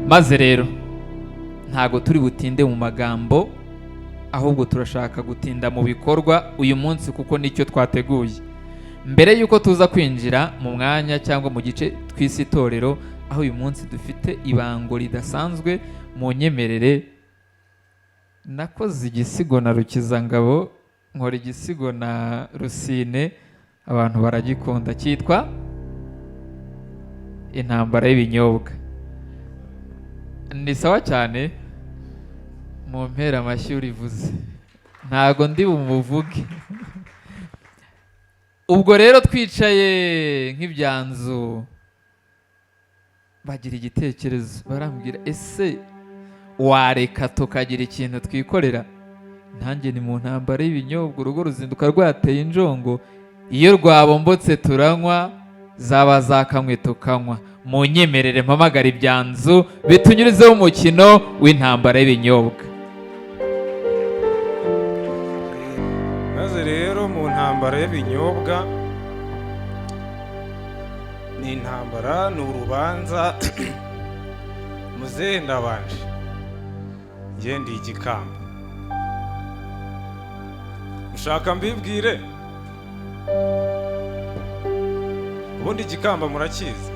maze rero ntago turi butinde mu magambo, ahubwo turashaka gutinda mu bikorwa uyu munsi kuko nicyo twateguye. Mbere yuko tuza kwinjira mu mwanya cyangwa mu gice tw'isi itorero, aho uyu munsi dufite ibango ridasanzwe, mu nyemerere nakoze igisigo na Rukizangabo, nkora igisigo na Rusine, abantu baragikunda, cyitwa intambara y'ibinyobwa. Ni sawa cyane, mu mpera amashyi urivuze, ntago ndi bumuvuge. Ubwo rero twicaye nk'ibyanzu, bagira igitekerezo, barambwira ese wareka tukagira ikintu twikorera? Nanjye ni mu ntambara y'ibinyobwa, urugo ruzinduka rwateye injongo, iyo rwabombotse turanywa, zaba zakanywe tukanywa. Mu nyemerere mpamagara ibyanzu bitunyurizeho umukino w'intambara y'ibinyobwa. Maze rero mu ntambara y'ibinyobwa, ni intambara, ni urubanza. Muzehe ndabanje, njye ndi igikamba. Mushaka mbibwire? Ubundi igikamba murakizi?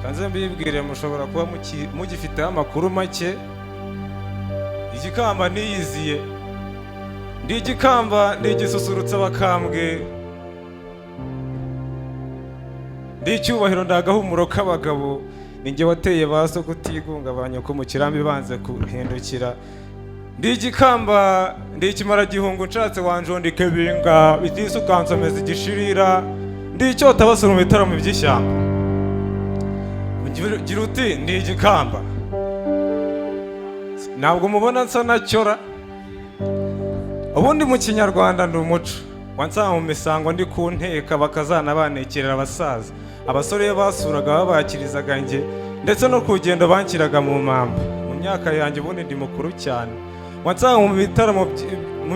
Kanze mbibwire, mushobora kuba mugifiteho amakuru make. Igikamba niyiziye, ndi igikamba, ndi igisusurutsa abakambwe, ndi icyubahiro, ndagahumuro k'abagabo, ninjye wateye ba so kutigunga ba nyoko mu kirambi banze kuhindukira. Ndi igikamba, ndi ikimara gihungu nshatse wanjondike binga, bitise ukansomeza igishirira, ndi icyota basura mu bitaramo by'ishyamba. Gira uti ndi igikamba, ntabwo mubona nsa na cyora? Ubundi mu kinyarwanda ndi umuco, wansanga mu misango ndi ku nteka, bakazana banekerera abasaza, abasore iyo basuraga babakirizaga njye, ndetse no kugenda banshyiraga mu mpamba. Mu myaka yanjye ubundi ndi mukuru cyane, wansanga mu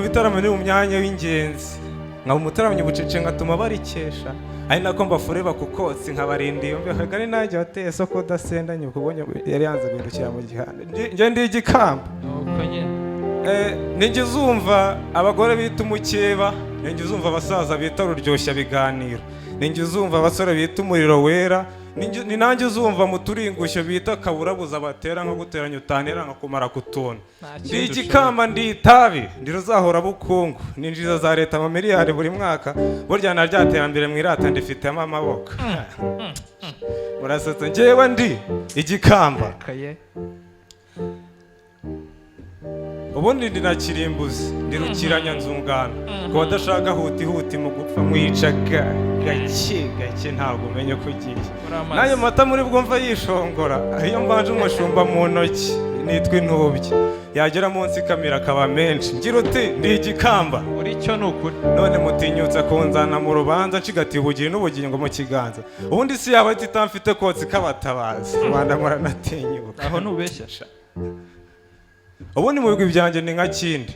bitaramo ni mu myanya w'ingenzi, nkaba umutaramyi bucece ngatuma barikesha, ari nako mbafureba ku kotsi nkabarinda iyo mbeho. Gari nanjye wateye soko udasendanye, ukubonye yari yanze guhindukira mu gihanda. Njye ndi igikamba, ninjye uzumva abagore bita umukeba, ninjye uzumva abasaza bita ruryoshya biganiro, ninjye uzumva abasore bita umuriro wera, ni nanjye uzumva mu turingushyo bita kaburabuza batera nko guteranya utanera nko kumara kutuntu. Ndi igikamba, ndi itabi, ndi ruzahora bukungu, ninjiza za leta mu miliyari buri mwaka, burya na rya terambere mwirata ndifitemo amaboko. Murasetsa, njyewe ndi igikamba. Ubundi ndi na kirimbuzi, ndi rukiranya nzungano, ku badashaka huti huti mu gupfa mwica gake gake, ntabwo umenye ko ugiye. N'ayo mata muri bwumva yishongora, iyo mbanje umushumba mu ntoki nitwa intubyi, yagera munsi kamera akaba menshi. Ngira uti ndi igikamba, uri cyo ni ukuri. None mutinyutse kunzana mu rubanza, nshigatiye ubugiri n'ubugingo mu kiganza. Ubundi si yaba titamfite kotsi kabatabazi, Rwanda muranatinyuka. Aho nubeshya. Ubundi mu bigwi byanjye ni nka kindi,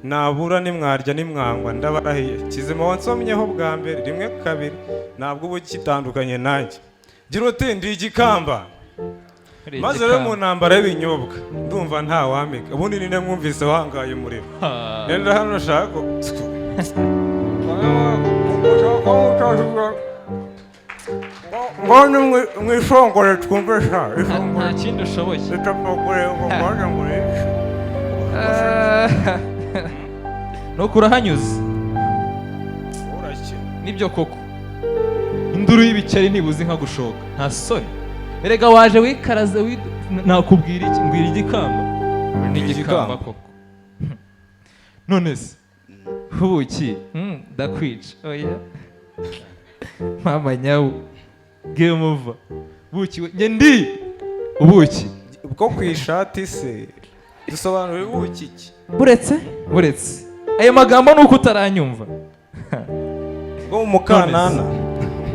nabura nimwarya nimwangwa ndabarahiye, kizima wansomyeho bwa mbere rimwe kabiri, ntabwo ubu kitandukanye nanjye. Gira uti ndi igikamba. Maze rero mu ntambara y'ibinyobwa, ndumva nta wamika. Ubundi nine mwumvise wangaye umuriro, nenda hano shaka mbona mwishongore twumve sha. Nta kindi ushoboye. Nuko urahanyuze. Nibyo koko, induru y'ibiceri ntibuzi nka gushoka, nta soni. Erega waje wikaraze, nakubwira iki? Mbwira igikamba. Ni igikamba koko. None se ubuki ndakwica. Oya mama nyawu, game over. Buki njye ndi ubuki bwo kwishati se, dusobanura ubuki iki? Buretse ayo magambo nuko utaranyumva. Bwo mukanana,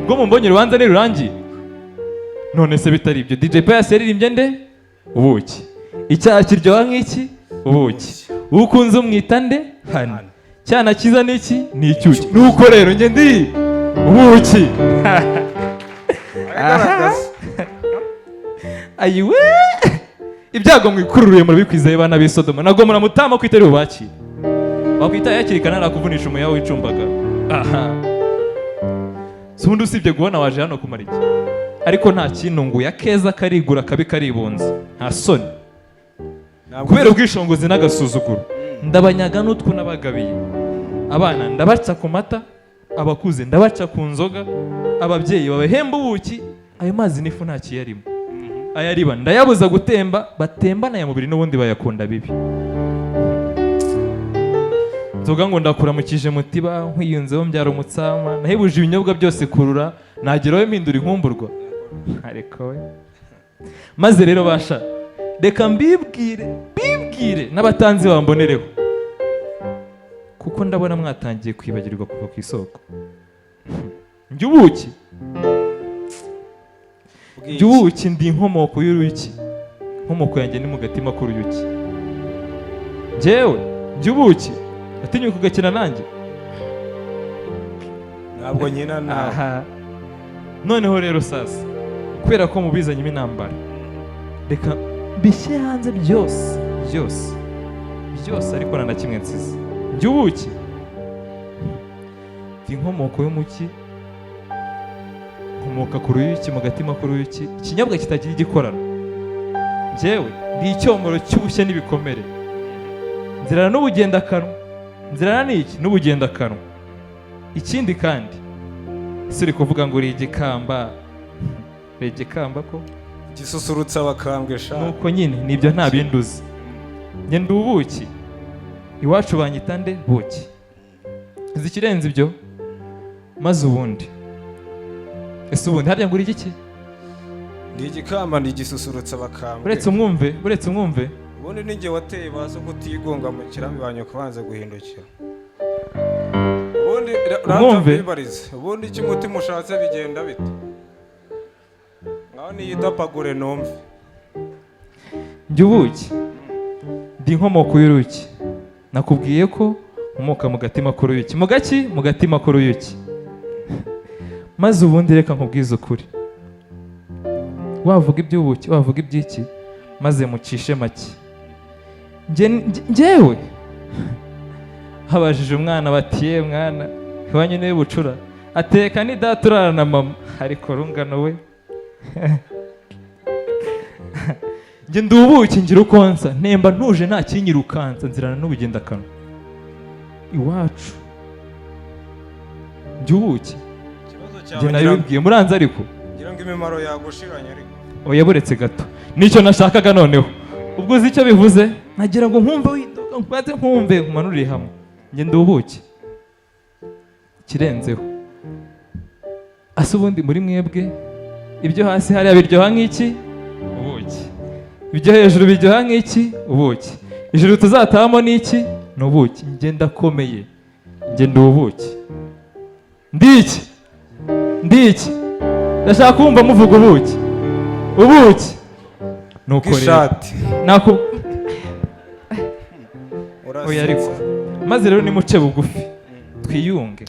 bwo mumbonye urubanza nirurangiye. None se bitari ibyo, DJ Pius yaririmbye nde? Ubuki. Icyaha kiryoha nk'iki? Ubuki. Ukunze umwita nde? Hani. Cyana kiza n'iki? Ni icyuki. Nuko rero njye ndi ubuki. ayiwe ibyago mwikururiye murabikwizeye bana b'i Sodoma nabwo muramutama ko itari bubakire wakwita yakiri kana nakuvunisha umuyaga w'icumbaga aha sundi usibye guhona waje hano kumara iki ariko nta kintu ngo yakeza karigura kabi karibunze nta soni kubera ubwishongozi n'agasuzuguro ndabanyaga n'utwo nabagabiye abana ndabaca ku mata abakuze ndabaca ku nzoga ababyeyi babahemba ubuki ayo mazi n'ifu nta kiyarimo ayariba ndayabuza gutemba batembana ya mubiri n'ubundi bayakunda bibi nzoga ngo ndakuramukije mutiba nkwiyunzeho mbyara umutsama nahebuje ibinyobwa byose kurura nageraho mpindura inkumburwa ariko we maze rero basha reka mbibwire n'abatanzi bambonereho kuko ndabona mwatangiye kwibagirwa kuva ku isoko njye ubuki ndi inkomoko y'uruyuki inkomoko yanjye ni mu gatima k'uruyuki njyewe njye ubuki atinyuka ugakina nanjye ntabwo nyina nawe noneho rero sasa kubera ko mubizanyemo intambara reka bishyire hanze byose ariko nta na kimwe nsize njye ubuki ndi inkomoko y'umuki nkomoka ku ruyuki mu gatima k'uruyuki ikinyobwa kitagira igikorano njyewe ndi icyomoro cy'ubushye n'ibikomere nzirana n'ubugendakanwa nzirana n'iki n'ubugendakanwa ikindi kandi isi uri kuvuga ngo uri igikamba ko gisusurutsa abakambwe sha nuko nyine nibyo nta bindi uzi njye ndi ubuki iwacu banyita nde buki izi ikirenze ibyo maze ubundi ese ubundi harya ngo uri iki ndi igikamba ndi gisusurutsa abakambwe buretse umwumve ubundi ninjye wateye bazo kutigonga mu kirambi banyu kubanza guhindukira ubundi umwumve ubundi icyo umutima ushatse bigenda bite ngaho niyidapagure numve njye ubuki ndi inkomoko y'uruyuki nakubwiye ko nkomoka mu gatima k'uruyuki mu gatima k'uruyuki maze ubundi reka nkubwize ukuri wavuga iby'ubuki wavuga iby'iki maze mucishe make njyewe habajije umwana batiye mwana iwanyu niwe bucura ateka ni data urara na mama ariko rungano we njye ndi ubuki ngira ukonsa ntemba ntuje nta kinyirukansa nzirana n'ubugendakanwa iwacu njye ubuki njye nabibwiye muranze ariko ngira ngo imimaro yagushiranye ariko oya buretse gato nicyo nashakaga noneho ubwo uzi icyo bivuze nagira ngo nkumve widoga nkwaze nkumve nkumanurire hamwe njye ndi ubuki kirenzeho ase ubundi muri mwebwe ibyo hasi hariya biryoha nk'iki ubuki ibyo hejuru biryoha nk'iki ubuki ijuru tuzatahamo n'iki ni ubuki njye ndakomeye njye ndi ubuki ndiki ndashaka kumva muvuga ubuki nuko rero oya ariko maze rero nimuce bugufi twiyunge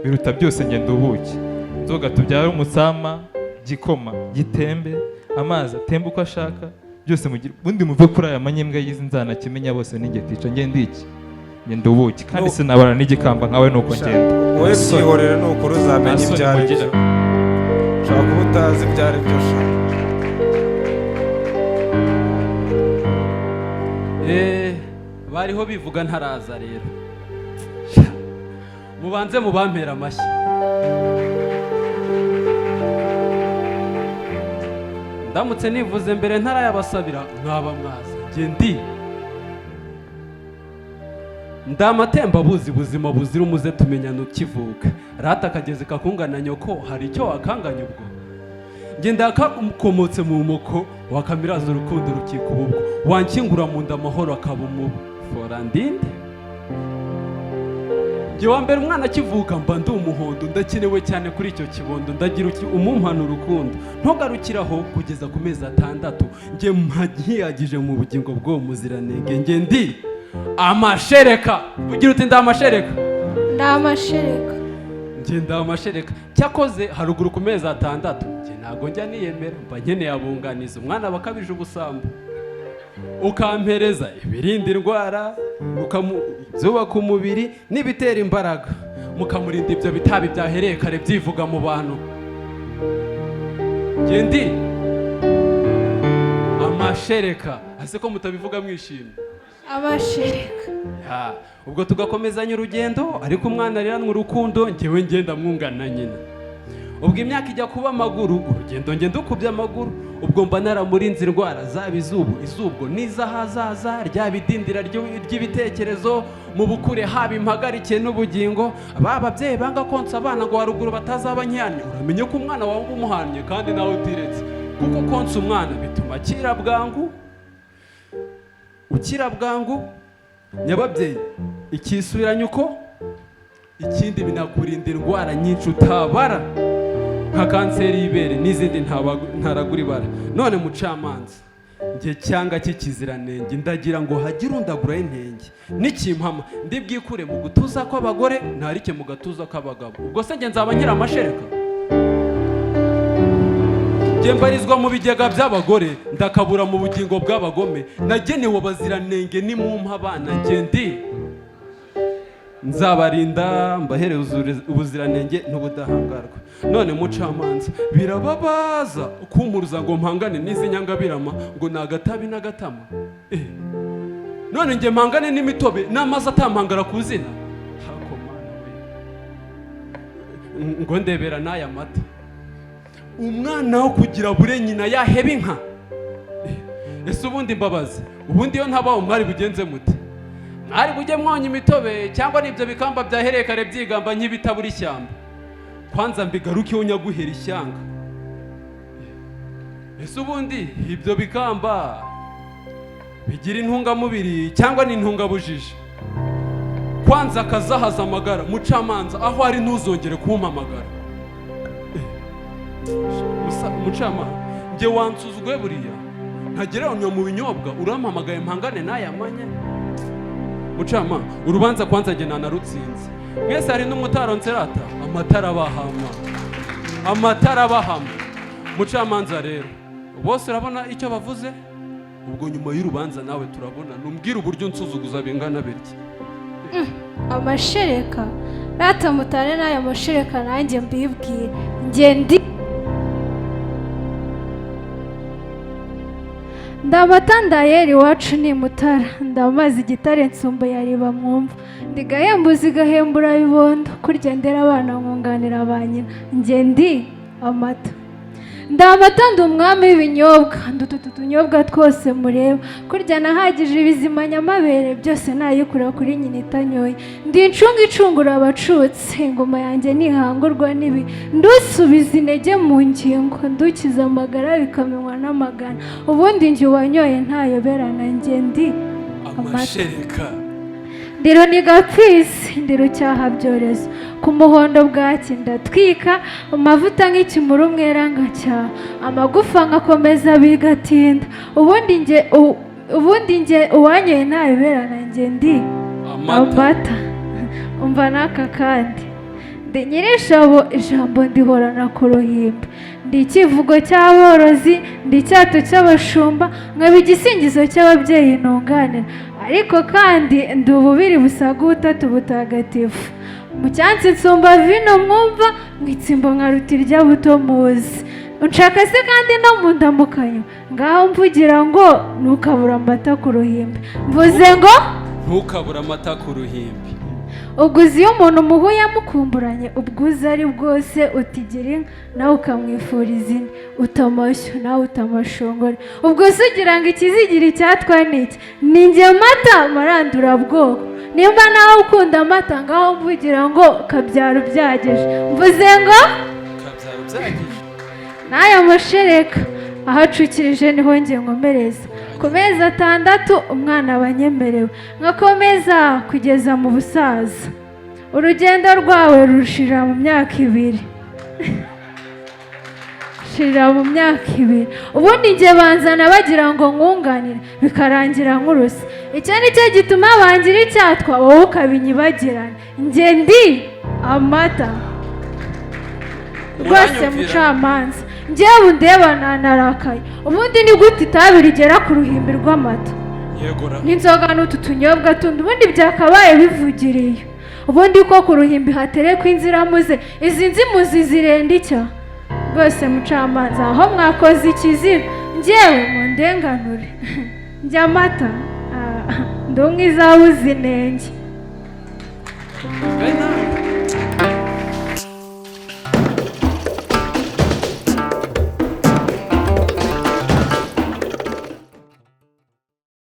biruta byose njye ndi ubuki nzoga tubyara umutsama gikoma gitembe amazi atemba uko ashaka byose mugire ubundi muve kuri aya manyembwa y'izi nzana kimenya bose ninjye tica njye ndiki njye ndi ubuki kandi sinabara n'igikamba nkawe nuko ngenda wowe byihorere nukuri uzamenya ibyo ari byo ushobora kuba utazi ibyo ari byo bariho bivuga ntaraza rero mubanze mubampera amashyi ndamutse nivuze mbere ntarayabasabira mwaba mwaza njye ndi amatembabuzi buzima buzira umuze tumenyana ukivuka rata akagezi kakungana nyoko hari icyo wakanganya ubwo njye ndakakomotse mu muko wakamiraza urukundo rukika ububwo wankingura mu nda amahoro akaba umubu fora ndinde njye wa mbere umwana akivuka mba ndi umuhondo ndakenewe cyane kuri icyo kibondo ndagira umumpana urukundo ntugarukiraho kugeza ku mezi 6 njye mpagiyagije mu bugingo bw'uwo muziranenge njye ndi amashereka ugira uti ndamashereka ndamashereka njye ndamashereka cyakoze haruguru ku mezi 6 njye ntabwo njya niyemera, mba nkeneye abunganiza. Umwana bakabije ubusambo, ukampereza ibirinda indwara, ibyubaka umubiri n'ibitera imbaraga, mukamurinda ibyo bitabi byahereye kare byivuga mu bantu. Ngendi amashereka, ase ko mutabivuga mwishimye? Amashereka. Ubwo tugakomezanya urugendo, ariko umwana ariranwa urukundo, ngewe ngenda mwungana nyina. Ubwo imyaka ijya kuba amaguru, urugendo ngenda ukubye amaguru, ubwo mba naramurinze indwara zaba izubwo n'izahazaza, ryaba idindira ry'ibitekerezo mu bukure, haba impagarike n'ubugingo. Ababyeyi banga konsa abana ngo haruguru batazaba nkiyanye, uramenye ko umwana wawe umuhanye kandi nawe utiretse, kuko konsa umwana bituma akira bwangu. Ukira bwangu nyababyeyi, ikisubiranye uko, ikindi binakurinda indwara nyinshi utabara, nka kanseri y'ibere n'izindi ntaragura ibara. None mucamanza, njye cyanga cy'ikiziranenge ndagira ngo hagire undaguraho intenge n'ikimpama, ndi bwikure mu gutuza kw'abagore ntarike mu gatuza k'abagabo. Ubwo se njye nzaba nkira amashereka? Njye mbarizwa mu bigega by'abagore, ndakabura mu bugingo bw'abagome, nagenewe abaziranenge nimumpa abana. Njye ndi nzabarinda mbahere ubuziranenge n'ubudahangarwa. None mucamanza, birababaza kumpuruza ngo mpangane n'izi nyangabirama, ngo ni agatabi n'agatama. None njye mpangane n'imitobe n'amazi atampangara ku zina? Hako mana we, ngo ndebera n'aya mata, umwana wo kugira bure nyina yaheba inka. Ese ubundi mbabazi, ubundi iyo ntabaho mwari bugenze mute? Mwari bujye mwonya imitobe cyangwa n'ibyo bikamba byahereye kare byigamba nk'ibitabura ishyamba? Kwanza mbigarukeho nyaguhera ishyanga. Ese ubundi ibyo bikamba bigira intungamubiri cyangwa ni intungabujiji? Kwanza kazahaza amagara. Mucamanza, aho ari ntuzongere kumpamagara. Mucamanza, njye wansuzugwe buriya ntagereranywa mu binyobwa, urampamagaye mpangane n'aya manya? Mucamanza, urubanza kwanza njye nanarutsinze. Mwese hari n'umutaronse rata, amatara bahama, amatara bahama. Mucamanza rero, bose urabona icyo bavuze? Ubwo nyuma y'urubanza nawe turabona, numbwira uburyo nsuzuguza bingana birya. Amashereka rata mutane n'aya mashereka nanjye mbibwire. Njye ndabatandayeri iwacu ni Mutara, ndamazi igitare nsumba yariba mwumva, ndigahembuza igahembura bibondo, kurya ndera abana nkunganira ba nyina. Njye ndi amata, ndamata ndi umwami w'ibinyobwa, ndututu tunyobwa twose mureba, kurya nahagije ibizima nyamabere, byose nayikura kuri nyina itanyoye. Ndi incunga icungura abacutse, ingoma yanjye nihangurwa n'ibi, ndusubiza intege mu ngingo, ndukiza amagara bikamenywa n'amagana, ubundi njye uwanyoye ntayoberana. Njye ndi amashereka, ndi runigapfisi, ndi rucyahabyorezo, ku muhondo bwaki ndatwika, amavuta nk'ikimuru umwera ngacyaha, amagufa ngakomeza bigatinda, ubundi njye uwanyoye ntayoberana. Njye ndi amata. Umva n'aka kandi, ndi nyir'ijabo, ijambo ndihorana ku ruhimbi, ndi ikivugo cy'aborozi, ndi icyato cy'abashumba, nkaba igisingizo cy'ababyeyi ntunganira, ariko kandi ndi ububiri busaga ubutatu butagatifu. Mu cyansi nsumba vino mwumva, mwitsimbo nka rutirya buto muzi, unshaka se kandi no mu ndamukanyo, ngaho mvugira ngo ntukabura amata ku ruhimbi. Mvuze ngo ntukabura amata ku ruhimbi. uguze iyo umuntu umuhuye amukumburanye, ubwuzu ari bwose utigira inka nawe ukamwifuriza ine, utamashyo nawe utamashongore. ubwo se ugira ngo ikizigira icyatwa ni iki? ni njye mata marandura bwoko, nimba nawe ukunda amata ngaho mvugira ngo kabyara ubyageje. mvuze ngo kabyara ubyageje. n'aya mashereka ahacukirije niho njye nkomereza, ku mezi 6 umwana aba anyemerewe, nkakomeza kugeza mu busaza. urugendo rwawe rushira mu myaka 2 shira mu myaka 2, ubundi njye banzana bagira ngo nkunganire, bikarangira nkurusa. icyo ni cyo gituma bangira icyatwa, wowe ukabinyibagirana. njye ndi amata rwose mucamanza, njyewe undeba nanarakaye. Ubundi ni gute itabi rigera ku ruhimbi rw'amata? yegura N'inzoga n'utu tunyobwa tundi ubundi byakabaye bivugiriye. Ubundi ko ku ruhimbi haterekwa inziramuze, izi nzimuzi zirenda icya? Rwose mucamanza, aho mwakoze ikiziba njyewe mundenganure. Njya amata ndi umwe izabuze inenge.